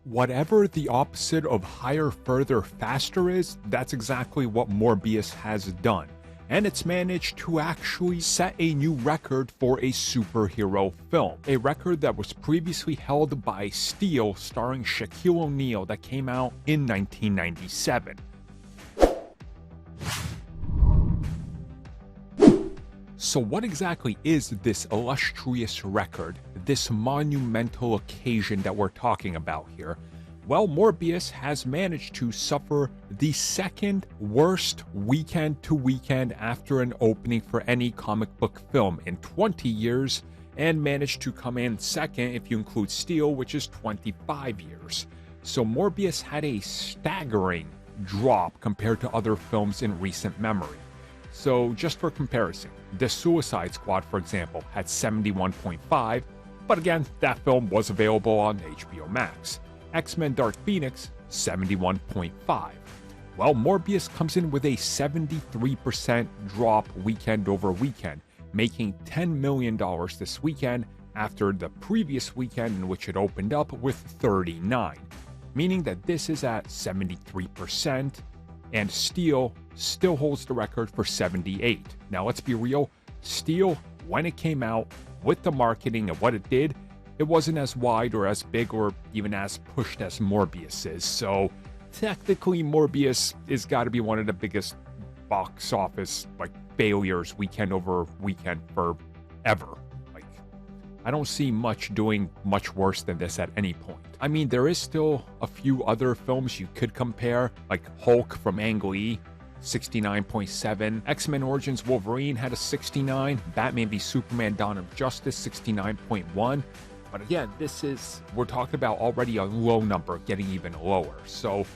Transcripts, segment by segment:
Whatever the opposite of higher, further, faster is, that's exactly what Morbius has done. And it's managed to actually set a new record for a superhero film. A record that was previously held by Steel, starring Shaquille O'Neal, that came out in 1997. So what exactly is this illustrious record, this monumental occasion that we're talking about here? Well, Morbius has managed to suffer the second worst weekend to weekend after an opening for any comic book film in 20 years, and managed to come in second if you include Steel, which is 25 years. So Morbius had a staggering drop compared to other films in recent memory. So just for comparison, The Suicide Squad, for example, had 71.5, but again, that film was available on HBO Max. X-Men Dark Phoenix, 71.5. Well, Morbius comes in with a 73% drop weekend over weekend, making $10 million this weekend after the previous weekend in which it opened up with 39, meaning that this is at 73%, and Steel still holds the record for 78. Now let's be real, Steel, when it came out, with the marketing and what it did, it wasn't as wide or as big or even as pushed as Morbius is. So technically Morbius is got to be one of the biggest box office failures weekend over weekend forever. I don't see much doing much worse than this at any point. I mean, there is still a few other films you could compare, like Hulk from Ang Lee, 69.7. X-Men Origins Wolverine had a 69. Batman v Superman Dawn of Justice, 69.1. But again, we're talking about already a low number, getting even lower. So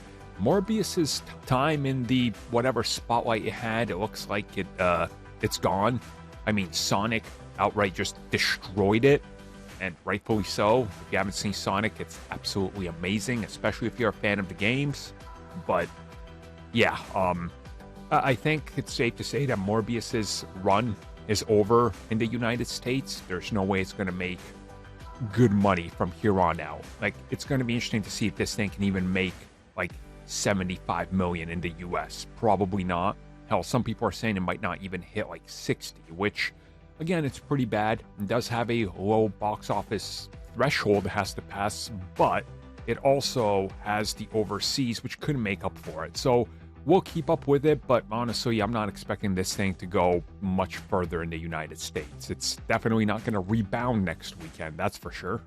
Morbius's time in the whatever spotlight it had, it looks like it's gone. I mean, Sonic outright just destroyed it, and rightfully so. If you haven't seen Sonic, it's absolutely amazing, especially if you're a fan of the games. But yeah, I think it's safe to say that Morbius's run is over in the United States. There's no way it's going to make good money from here on out. It's going to be interesting to see if this thing can even make 75 million in the US. Probably not. Hell, some people are saying it might not even hit 60, which again, it's pretty bad. It does have a low box office threshold it has to pass, but it also has the overseas, which couldn't make up for it. So we'll keep up with it, but honestly, I'm not expecting this thing to go much further in the United States. It's definitely not going to rebound next weekend, that's for sure.